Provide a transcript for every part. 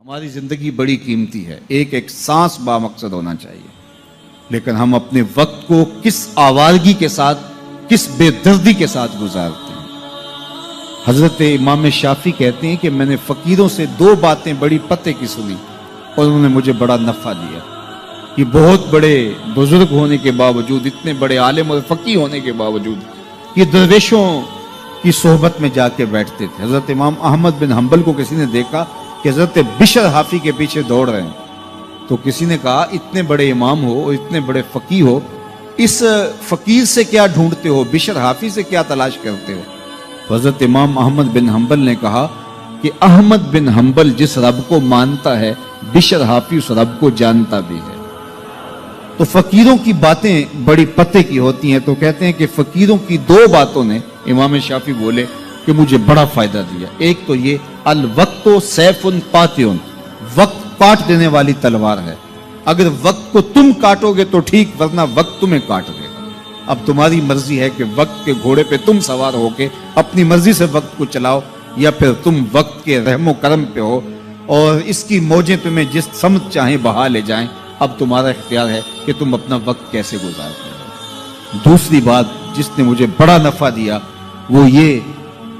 ہماری زندگی بڑی قیمتی ہے، ایک ایک سانس بامقصد ہونا چاہیے، لیکن ہم اپنے وقت کو کس آوارگی کے ساتھ، کس بے دردی کے ساتھ گزارتے ہیں۔ حضرت امام شافعی کہتے ہیں کہ میں نے فقیروں سے دو باتیں بڑی پتے کی سنی اور انہوں نے مجھے بڑا نفع دیا۔ یہ بہت بڑے بزرگ ہونے کے باوجود، اتنے بڑے عالم اور فقیہ ہونے کے باوجود یہ درویشوں کی صحبت میں جا کے بیٹھتے تھے۔ حضرت امام احمد بن حنبل کو کسی نے دیکھا کہ حضرت بشر حافی کے پیچھے دوڑ رہے ہیں، تو کسی نے کہا اتنے بڑے امام ہو اور اتنے بڑے فقیہ ہو، اس فقیر سے کیا ڈھونڈتے ہو، بشر حافی سے کیا تلاش کرتے ہو؟ تو حضرت امام احمد بن حنبل نے کہا کہ احمد بن حنبل جس رب کو مانتا ہے، بشر حافی اس رب کو جانتا بھی ہے۔ تو فقیروں کی باتیں بڑی پتے کی ہوتی ہیں، تو کہتے ہیں کہ فقیروں کی دو باتوں نے، امام شافعی بولے، کہ مجھے بڑا فائدہ دیا۔ ایک تو یہ الوقت سیف قاطع، وقت کاٹ دینے والی تلوار ہے، اگر وقت کو تم کاٹو گے تو ٹھیک، ورنہ وقت تمہیں کاٹ دے گا۔ اب تمہاری مرضی ہے کہ وقت کے گھوڑے پہ تم سوار ہو کے اپنی مرضی سے وقت کو چلاؤ، یا پھر تم وقت کے رحم و کرم پہ ہو اور اس کی موجیں تمہیں جس سمت چاہیں بہا لے جائیں۔ اب تمہارا اختیار ہے کہ تم اپنا وقت کیسے گزارتے ہو۔ دوسری بات جس نے مجھے بڑا نفع دیا وہ یہ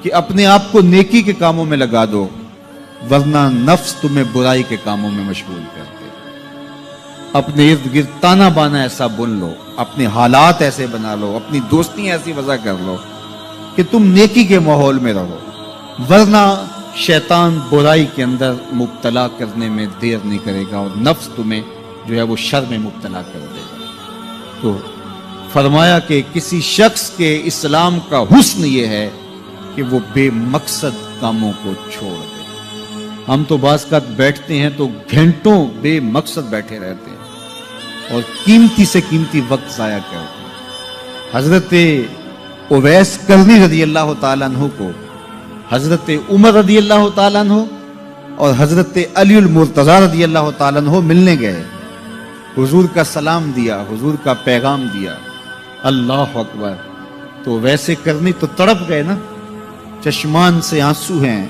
کہ اپنے آپ کو نیکی کے کاموں میں لگا دو، ورنہ نفس تمہیں برائی کے کاموں میں مشغول کر دے۔ اپنے ارد گرد تانا بانا ایسا بن لو، اپنے حالات ایسے بنا لو، اپنی دوستی ایسی وضع کر لو کہ تم نیکی کے ماحول میں رہو، ورنہ شیطان برائی کے اندر مبتلا کرنے میں دیر نہیں کرے گا اور نفس تمہیں جو ہے وہ شر میں مبتلا کر دے گا۔ تو فرمایا کہ کسی شخص کے اسلام کا حسن یہ ہے کہ وہ بے مقصد کاموں کو چھوڑ دے۔ ہم تو بعض اوقات بیٹھتے ہیں تو گھنٹوں بے مقصد بیٹھے رہتے ہیں اور قیمتی سے قیمتی وقت ضائع کرتے ہیں۔ حضرت اویس کرنی رضی اللہ تعالیٰ عنہ کو حضرت عمر رضی اللہ تعالیٰ عنہ اور حضرت علی المرتضیٰ رضی اللہ تعالیٰ عنہ ملنے گئے، حضور کا سلام دیا، حضور کا پیغام دیا، اللہ اکبر۔ تو ویسے کرنی تو تڑپ گئے نا، چشمان سے آنسو ہیں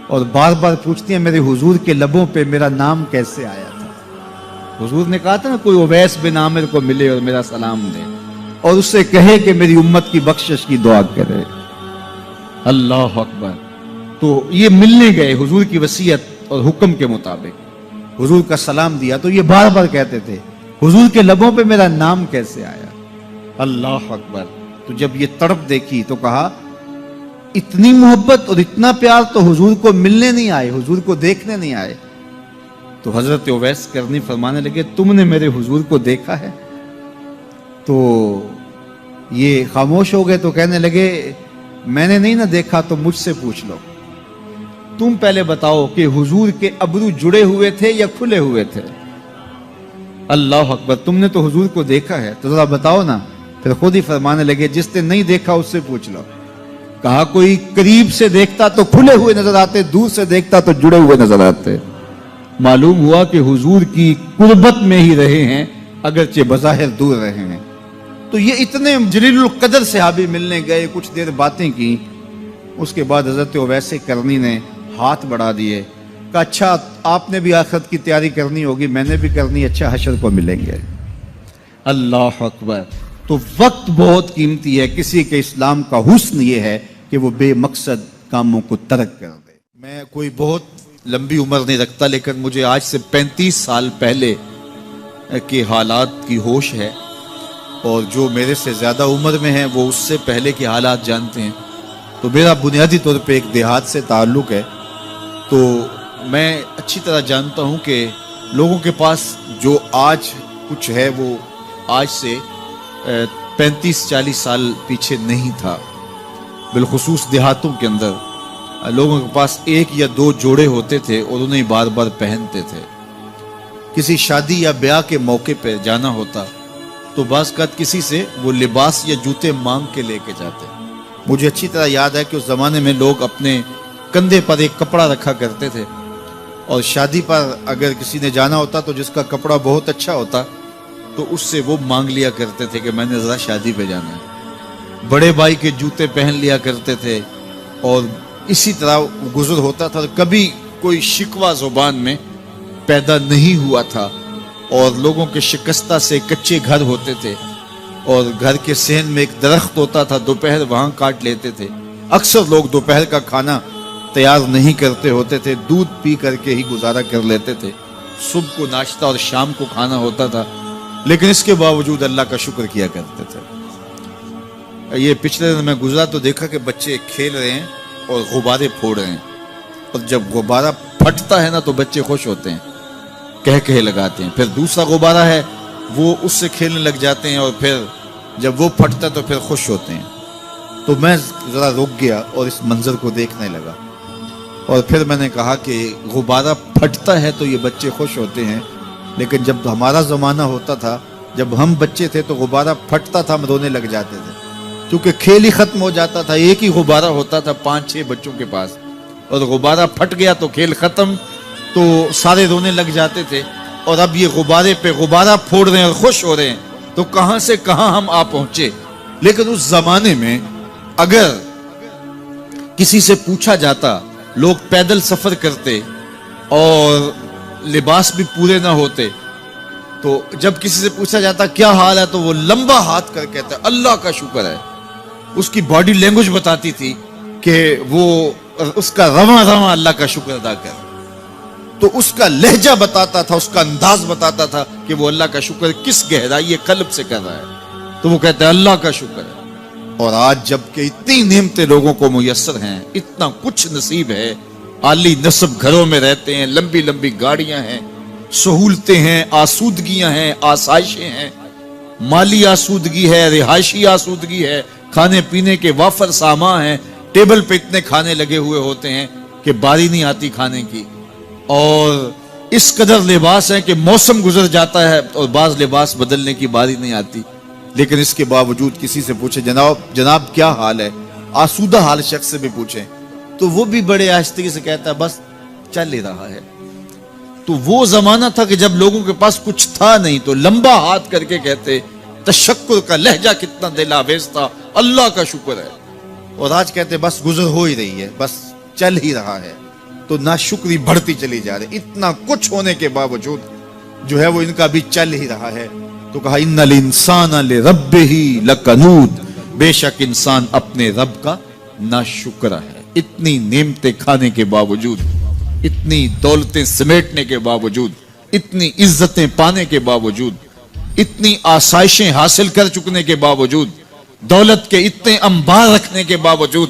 اور بار بار پوچھتی ہیں میرے حضور کے لبوں پہ میرا نام کیسے آیا تھا۔ حضور نے کہا تھا نا کوئی اویس بن عامر کو ملے اور میرا سلام دے اور اس سے کہے کہ میری امت کی بخشش کی دعا کرے، اللہ اکبر۔ تو یہ ملنے گئے حضور کی وصیت اور حکم کے مطابق، حضور کا سلام دیا، تو یہ بار بار کہتے تھے حضور کے لبوں پہ میرا نام کیسے آیا، اللہ اکبر۔ تو جب یہ تڑپ دیکھی تو کہا اتنی محبت اور اتنا پیار تو حضور کو ملنے نہیں آئے، حضور کو دیکھنے نہیں آئے۔ تو حضرت اویس کرنی فرمانے لگے تم نے میرے حضور کو دیکھا ہے؟ تو یہ خاموش ہو گئے، تو کہنے لگے میں نے نہیں نہ دیکھا تو مجھ سے پوچھ لو، تم پہلے بتاؤ کہ حضور کے ابرو جڑے ہوئے تھے یا کھلے ہوئے تھے؟ اللہ اکبر، تم نے تو حضور کو دیکھا ہے تو ذرا بتاؤ نا۔ پھر خود ہی فرمانے لگے جس نے نہیں دیکھا اس سے پوچھ لو۔ کہا کوئی قریب سے دیکھتا تو کھلے ہوئے نظر آتے، دور سے دیکھتا تو جڑے ہوئے نظر آتے۔ معلوم ہوا کہ حضور کی قربت میں ہی رہے ہیں اگرچہ بظاہر دور رہے ہیں۔ تو یہ اتنے جلیل القدر صحابی ملنے گئے، کچھ دیر باتیں کی، اس کے بعد حضرت اویس کرنی نے ہاتھ بڑھا دیے، کہا اچھا آپ نے بھی آخرت کی تیاری کرنی ہوگی، میں نے بھی کرنی، اچھا حشر کو ملیں گے۔ اللہ اکبر۔ تو وقت بہت قیمتی ہے، کسی کے اسلام کا حسن یہ ہے کہ وہ بے مقصد کاموں کو ترک کر دے۔ میں کوئی بہت لمبی عمر نہیں رکھتا، لیکن مجھے آج سے 35 سال پہلے کے حالات کی ہوش ہے، اور جو میرے سے زیادہ عمر میں ہیں وہ اس سے پہلے کے حالات جانتے ہیں۔ تو میرا بنیادی طور پہ ایک دیہات سے تعلق ہے، تو میں اچھی طرح جانتا ہوں کہ لوگوں کے پاس جو آج کچھ ہے وہ آج سے 35-40 سال پیچھے نہیں تھا۔ بالخصوص دیہاتوں کے اندر لوگوں کے پاس ایک یا دو جوڑے ہوتے تھے اور انہیں بار بار پہنتے تھے۔ کسی شادی یا بیاہ کے موقع پہ جانا ہوتا تو بعض اوقات کسی سے وہ لباس یا جوتے مانگ کے لے کے جاتے۔ مجھے اچھی طرح یاد ہے کہ اس زمانے میں لوگ اپنے کندھے پر ایک کپڑا رکھا کرتے تھے، اور شادی پر اگر کسی نے جانا ہوتا تو جس کا کپڑا بہت اچھا ہوتا تو اس سے وہ مانگ لیا کرتے تھے کہ میں نے ذرا شادی پہ جانا ہے۔ بڑے بھائی کے جوتے پہن لیا کرتے تھے، اور اسی طرح گزر ہوتا تھا۔ کبھی کوئی شکوہ زبان میں پیدا نہیں ہوا تھا، اور لوگوں کے شکستہ سے کچے گھر ہوتے تھے، اور گھر کے صحن میں ایک درخت ہوتا تھا، دوپہر وہاں کاٹ لیتے تھے۔ اکثر لوگ دوپہر کا کھانا تیار نہیں کرتے ہوتے تھے، دودھ پی کر کے ہی گزارا کر لیتے تھے۔ صبح کو ناشتہ اور شام کو کھانا ہوتا تھا، لیکن اس کے باوجود اللہ کا شکر کیا کرتے تھے۔ یہ پچھلے دن میں گزرا تو دیکھا کہ بچے کھیل رہے ہیں اور غبارے پھوڑ رہے ہیں، اور جب غبارہ پھٹتا ہے نا تو بچے خوش ہوتے ہیں، کہے لگاتے ہیں۔ پھر دوسرا غبارہ ہے، وہ اس سے کھیلنے لگ جاتے ہیں، اور پھر جب وہ پھٹتا تو پھر خوش ہوتے ہیں۔ تو میں ذرا رک گیا اور اس منظر کو دیکھنے لگا، اور پھر میں نے کہا کہ غبارہ پھٹتا ہے تو یہ بچے خوش ہوتے ہیں، لیکن جب ہمارا زمانہ ہوتا تھا، جب ہم بچے تھے تو غبارہ پھٹتا تھا، ہم رونے لگ جاتے تھے، کیونکہ کھیل ہی ختم ہو جاتا تھا۔ ایک ہی غبارہ ہوتا تھا 5-6 بچوں کے پاس، اور غبارہ پھٹ گیا تو کھیل ختم، تو سارے رونے لگ جاتے تھے۔ اور اب یہ غبارے پہ غبارہ پھوڑ رہے ہیں اور خوش ہو رہے ہیں، تو کہاں سے کہاں ہم آ پہنچے۔ لیکن اس زمانے میں اگر کسی سے پوچھا جاتا، لوگ پیدل سفر کرتے اور لباس بھی پورے نہ ہوتے، تو جب کسی سے پوچھا جاتا کیا حال ہے تو وہ لمبا ہاتھ کر کہتا اللہ کا شکر ہے۔ اس کی باڈی لینگویج بتاتی تھی کہ وہ اس کا رواں اللہ کا شکر ادا کر، تو اس کا لہجہ بتاتا تھا، اس کا انداز بتاتا تھا کہ وہ اللہ کا شکر کس گہرائی قلب سے کر رہا ہے، تو وہ کہتا ہے اللہ کا شکر ہے۔ اور آج جب کہ اتنی نعمتیں لوگوں کو میسر ہیں، اتنا کچھ نصیب ہے، عالی نصب گھروں میں رہتے ہیں، لمبی لمبی گاڑیاں ہیں، سہولتیں ہیں، آسودگیاں ہیں، آسائشیں ہیں، مالی آسودگی ہے، رہائشی آسودگی ہے، کھانے پینے کے وافر سامان ہیں، ٹیبل پہ اتنے کھانے لگے ہوئے ہوتے ہیں کہ باری نہیں آتی کھانے کی، اور اس قدر لباس ہے کہ موسم گزر جاتا ہے اور بعض لباس بدلنے کی باری نہیں آتی۔ لیکن اس کے باوجود کسی سے پوچھے جناب کیا حال ہے، آسودہ حال شخص سے بھی پوچھیں تو وہ بھی بڑے آہستگی سے کہتا ہے بس چل ہی رہا ہے۔ تو وہ زمانہ تھا کہ جب لوگوں کے پاس کچھ تھا نہیں تو لمبا ہاتھ کر کے کہتے، تشکر کا لہجہ کتنا دل آویز تھا، اللہ کا شکر ہے۔ اور آج کہتے بس گزر ہو ہی رہی ہے، بس چل ہی رہا ہے۔ تو ناشکری بڑھتی چلی جا رہی، اتنا کچھ ہونے کے باوجود جو ہے وہ ان کا بھی چل ہی رہا ہے۔ تو کہا ان الانسان لربہ لکنود، بے شک انسان اپنے رب کا ناشکر ہے۔ اتنی نعمتیں کھانے کے باوجود، اتنی دولتیں سمیٹنے کے باوجود، اتنی عزتیں پانے کے باوجود، اتنی آسائشیں حاصل کر چکنے کے باوجود، دولت کے اتنے انبار رکھنے کے باوجود،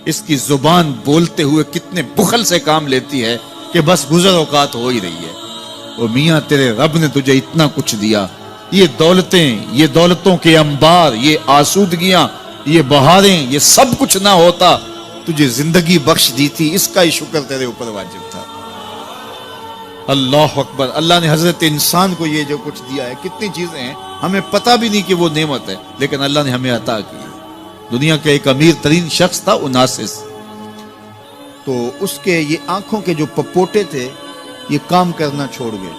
اس کی زبان بولتے ہوئے کتنے بخل سے کام لیتی ہے کہ بس گزر اوقات ہو ہی رہی ہے۔ او میاں تیرے رب نے تجھے اتنا کچھ دیا، یہ دولتیں، یہ دولتوں کے انبار، یہ آسودگیاں، یہ بہاریں، یہ سب کچھ نہ ہوتا، تجھے زندگی بخش دی تھی، اس کا ہی شکر تیرے اوپر واجب تھا۔ اللہ اکبر۔ اللہ نے حضرت انسان کو یہ جو کچھ دیا ہے، کتنی چیزیں ہیں ہمیں پتہ بھی نہیں کہ وہ نعمت ہے، لیکن اللہ نے ہمیں عطا کی۔ دنیا کا ایک امیر ترین شخص تھا اوناسس، تو اس کے یہ آنکھوں کے جو پپوٹے تھے یہ کام کرنا چھوڑ گئے۔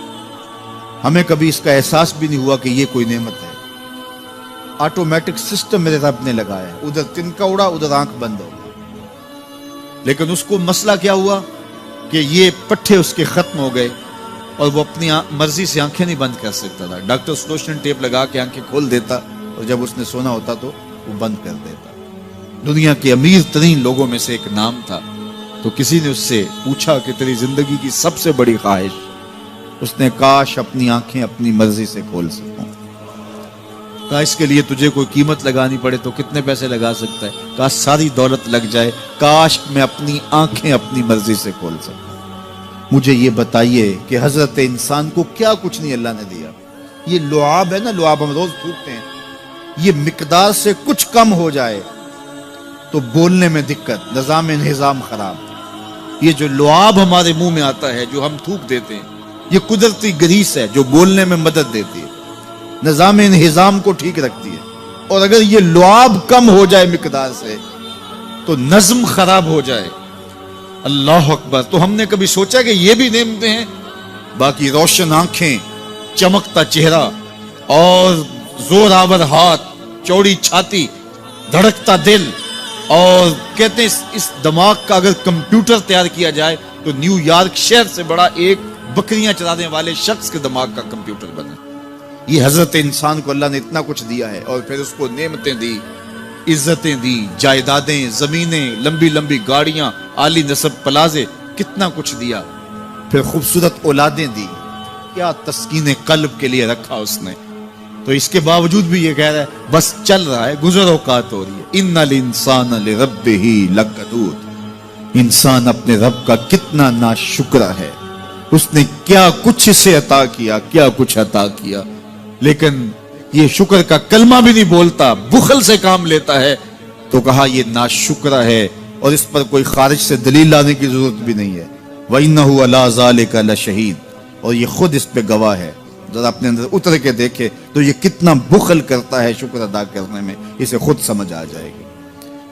ہمیں کبھی اس کا احساس بھی نہیں ہوا کہ یہ کوئی نعمت ہے۔ آٹومیٹک سسٹم میرے رب نے لگایا ہے، ادھر تنکا اڑا ادھر آنکھ بند ہو گئی، لیکن اس کو مسئلہ کیا ہوا کہ یہ پٹھے اس کے ختم ہو گئے اور وہ اپنی مرضی سے آنکھیں نہیں بند کر سکتا تھا۔ ڈاکٹر سلوشن ٹیپ لگا کے آنکھیں کھول دیتا اور جب اس نے سونا ہوتا تو وہ بند کر دیتا۔ دنیا کے امیر ترین لوگوں میں سے ایک نام تھا، تو کسی نے اس سے پوچھا کہ تیری زندگی کی سب سے بڑی خواہش؟ اس نے کاش اپنی آنکھیں اپنی مرضی سے کھول سکوں۔ کہا اس کے لیے تجھے کوئی قیمت لگانی پڑے تو کتنے پیسے لگا سکتا ہے؟ کہا ساری دولت لگ جائے، کاش میں اپنی آنکھیں اپنی مرضی سے کھول سکوں۔ مجھے یہ بتائیے کہ حضرت انسان کو کیا کچھ نہیں اللہ نے دیا۔ یہ لعاب ہے نا، لعاب ہم روز پھونکتے ہیں، یہ مقدار سے کچھ کم ہو جائے تو بولنے میں دقت، نظام انہضام خراب۔ یہ جو لعاب ہمارے منہ میں آتا ہے، جو ہم تھوک دیتے ہیں، یہ قدرتی گریس ہے جو بولنے میں مدد دیتی ہے، نظام انہضام کو ٹھیک رکھتی ہے۔ اور اگر یہ لعاب کم ہو جائے مقدار سے تو نظم خراب ہو جائے۔ اللہ اکبر۔ تو ہم نے کبھی سوچا کہ یہ بھی نعمتیں ہیں؟ باقی روشن آنکھیں، چمکتا چہرہ اور زور آور ہاتھ، چوڑی چھاتی، دھڑکتا دل، اور کہتے ہیں اس دماغ کا اگر کمپیوٹر تیار کیا جائے تو نیو یارک شہر سے بڑا ایک بکریاں چرانے والے شخص کے دماغ کا کمپیوٹر بنا۔ یہ حضرت انسان کو اللہ نے اتنا کچھ دیا ہے، اور پھر اس کو نعمتیں دی، عزتیں دی، جائیدادیں، زمینیں، لمبی لمبی گاڑیاں، عالی نسب پلازے، کتنا کچھ دیا، پھر خوبصورت اولادیں دی، کیا تسکین قلب کے لیے رکھا اس نے۔ تو اس کے باوجود بھی یہ کہہ رہا ہے بس چل رہا ہے، گزر اوقات ہو رہی ہے۔ ان الانسان لربہ لکنود، انسان اپنے رب کا کتنا ناشکرا ہے، اس نے کیا کچھ اسے عطا کیا، کیا کچھ عطا کیا، لیکن یہ شکر کا کلمہ بھی نہیں بولتا، بخل سے کام لیتا ہے، تو کہا یہ ناشکرا ہے، اور اس پر کوئی خارج سے دلیل لانے کی ضرورت بھی نہیں ہے۔ وَإِنَّهُ عَلَىٰ ذَلِكَ لَشَهِيدٌ، اور یہ خود اس پہ گواہ ہے۔ ذرا اپنے اندر اتر کے دیکھے تو یہ کتنا بخل کرتا ہے شکر ادا کرنے میں، اسے خود سمجھ آ جائے گی۔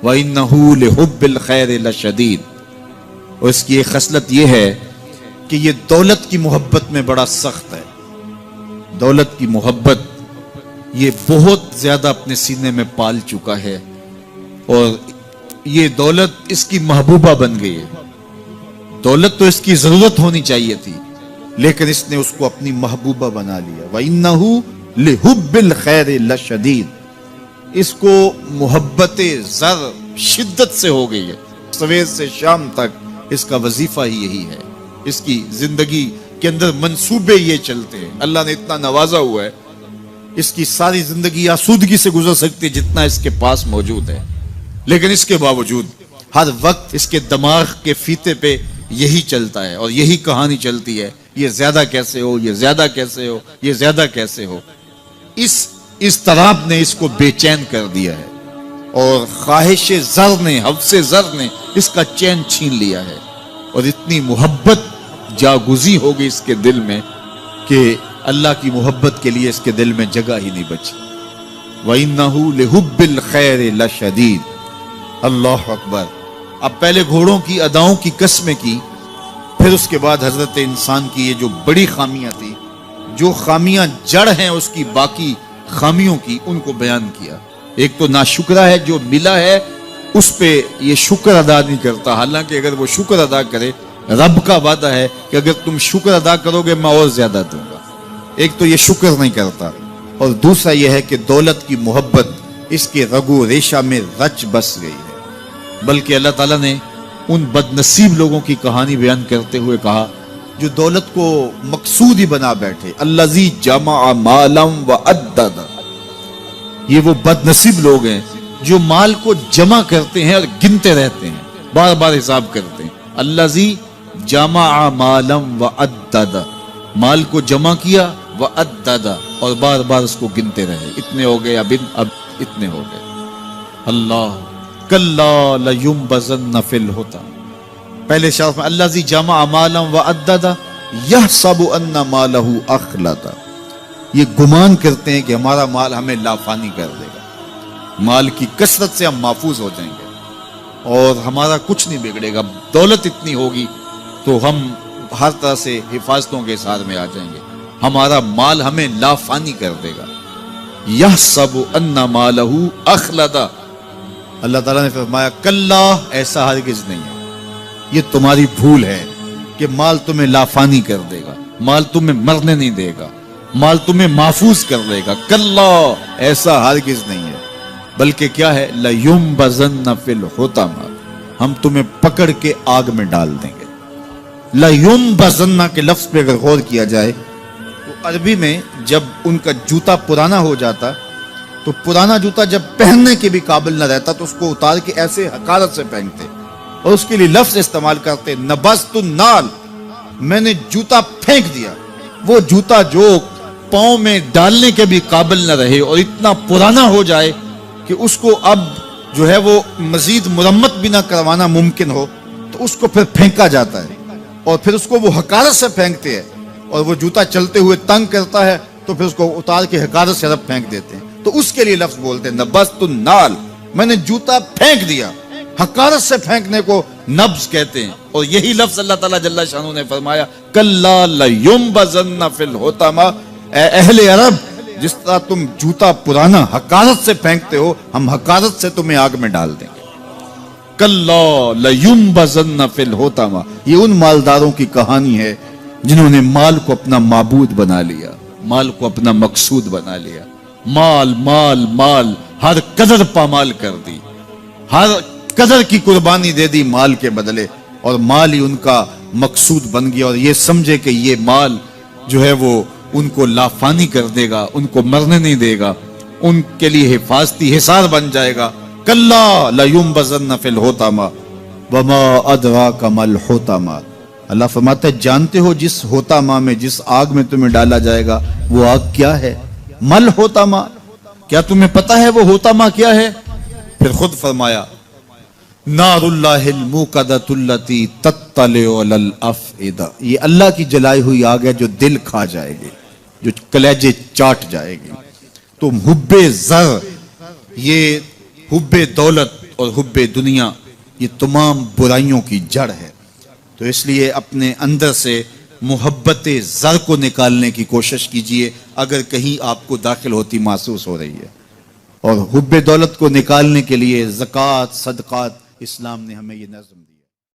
وَإِنَّهُ لِحُبِّ الْخَيْرِ لَشَدِيدٌ، اور اس کی ایک خصلت یہ ہے کہ یہ دولت کی محبت میں بڑا سخت ہے۔ دولت کی محبت یہ بہت زیادہ اپنے سینے میں پال چکا ہے، اور یہ دولت اس کی محبوبہ بن گئی ہے۔ دولت تو اس کی ضرورت ہونی چاہیے تھی، لیکن اس نے اس کو اپنی محبوبہ بنا لیا۔ وَإِنَّهُ لِحُبِّ الْخَيْرِ لَشَدِيدٌ، اس کو محبت زر شدت سے ہو گئی ہے، سویر سے شام تک اس کا وظیفہ ہی یہی ہے، اس کی زندگی کے اندر منصوبے یہ چلتے ہیں۔ اللہ نے اتنا نوازا ہوا ہے، اس کی ساری زندگی آسودگی سے گزر سکتی ہے جتنا اس کے پاس موجود ہے، لیکن اس کے باوجود ہر وقت اس کے دماغ کے فیتے پہ یہی چلتا ہے، اور یہی کہانی چلتی ہے، یہ زیادہ کیسے ہو، یہ زیادہ کیسے ہو، یہ زیادہ کیسے ہو۔ اس اضطراب نے اس کو بے چین کر دیا ہے، اور خواہش زر نے، حوث زر نے اس کا چین چھین لیا ہے، اور اتنی محبت جاگزی ہو گئی اس کے دل میں کہ اللہ کی محبت کے لیے اس کے دل میں جگہ ہی نہیں بچی۔ وَإِنَّهُ لِحُبِّ الْخَيْرِ لَشَدِيدٌ، اللہ اکبر۔ اب پہلے گھوڑوں کی اداؤں کی قسمیں کی، پھر اس کے بعد حضرت انسان کی یہ جو بڑی خامیاں تھی، جو خامیاں جڑ ہیں اس کی باقی خامیوں کی، ان کو بیان کیا۔ ایک تو ناشکرا ہے، جو ملا ہے اس پہ یہ شکر ادا نہیں کرتا، حالانکہ اگر وہ شکر ادا کرے، رب کا وعدہ ہے کہ اگر تم شکر ادا کرو گے میں اور زیادہ دوں گا۔ ایک تو یہ شکر نہیں کرتا، اور دوسرا یہ ہے کہ دولت کی محبت اس کے رگ و ریشہ میں رچ بس گئی ہے۔ بلکہ اللہ تعالیٰ نے ان بد نصیب لوگوں کی کہانی بیان کرتے ہوئے کہا جو دولت کو مقصود ہی بنا بیٹھے، الذی جمع مالا وعدد، یہ وہ بد نصیب لوگ ہیں جو مال کو جمع کرتے ہیں اور گنتے رہتے ہیں، بار بار حساب کرتے ہیں۔ الذی جمع مالا وعدد، مال کو جمع کیا، وعدد، اور بار بار اس کو گنتے رہے، اتنے ہو گئے، اب اتنے ہو گئے۔ اللہ کلا لینبذن فی الحطام، پہلے شرف میں الذی جمع مالا وعدد یحسب ان مالہ اخلد، یہ گمان کرتے ہیں کہ ہمارا مال ہمیں لافانی کر دے گا، مال کی کثرت سے ہم محفوظ ہو جائیں گے اور ہمارا کچھ نہیں بگڑے گا، دولت اتنی ہوگی تو ہم ہر طرح سے حفاظتوں کے ساتھ میں آ جائیں گے، ہمارا مال ہمیں لافانی کر دے گا۔ یحسب ان مالہ اخلد، اللہ تعالیٰ نے فرمایا کلا، ایسا ہرگز نہیں ہے، یہ تمہاری بھول ہے کہ مال تمہیں لافانی کر دے گا، مال تمہیں مرنے نہیں دے گا، مال تمہیں محفوظ کر دے گا، کلا، ایسا ہرگز نہیں ہے، بلکہ کیا ہے، لَيُنبَذَنَّ فِي الْحُطَمَةِ، ہم تمہیں پکڑ کے آگ میں ڈال دیں گے۔ لَيُنبَذَنَّ کے لفظ پہ اگر غور کیا جائے تو عربی میں جب ان کا جوتا پرانا ہو جاتا تو پرانا جوتا جب پہننے کے بھی قابل نہ رہتا تو اس کو اتار کے ایسے حقارت سے پہنتے، اور اس کے لیے لفظ استعمال کرتے نبذت النال، میں نے جوتا پھینک دیا، وہ جوتا جو پاؤں میں ڈالنے کے بھی قابل نہ رہے اور اتنا پرانا ہو جائے کہ اس کو اب جو ہے وہ مزید مرمت بھی نہ کروانا ممکن ہو، تو اس کو پھر پھینکا جاتا ہے، اور پھر اس کو وہ حقارت سے پھینکتے ہیں، اور وہ جوتا چلتے ہوئے تنگ کرتا ہے تو پھر اس کو اتار کے حقارت سے رب پھینک دیتے ہیں، تو اس کے لیے لفظ بولتے ہیں نبذت النال، میں نے جوتا پھینک دیا، حقارت سے پھینکنے کو نبض کہتے ہیں، اور یہی لفظ اللہ تعالیٰ جل شانہ نے فرمایا کلا لینبذن فی الحطمہ، اے اہل عرب، جس طرح تم جوتا پرانا حقارت سے پھینکتے ہو، ہم حقارت سے تمہیں آگ میں ڈال دیں گے۔ کلا لیمبذن فی الحطمہ. یہ ان مالداروں کی کہانی ہے جنہوں نے مال کو اپنا معبود بنا لیا، مال کو اپنا مقصود بنا لیا. مال مال مال، ہر قدر پامال کر دی، ہر قدر کی قربانی دے دی مال کے بدلے، اور مال ہی ان کا مقصود بن گیا. اور یہ سمجھے کہ یہ مال جو ہے وہ ان کو لافانی کر دے گا، ان کو مرنے نہیں دے گا، ان کے لیے حفاظتی حصار بن جائے گا. کلا لیمبذن فی الحطمہ وما ادراک ما الحطمہ. اللہ فرماتا ہے جانتے ہو جس حطمہ میں، جس آگ میں تمہیں ڈالا جائے گا وہ آگ کیا ہے؟ مل حطمہ، کیا تمہیں پتا ہے وہ حطمہ کیا ہے؟ پھر خود فرمایا نار اللہ الموقدۃ التی تطلع علی الافئدہ. یہ اللہ کی جلائی ہوئی آگ ہے جو دل کھا جائے گی، جو کلیجے چاٹ جائے گی. تو حب زر، یہ حب دولت اور حب دنیا، یہ تمام برائیوں کی جڑ ہے. تو اس لیے اپنے اندر سے محبت زر کو نکالنے کی کوشش کیجئے اگر کہیں آپ کو داخل ہوتی محسوس ہو رہی ہے. اور حب دولت کو نکالنے کے لیے زکوٰۃ، صدقات، اسلام نے ہمیں یہ نظم دی.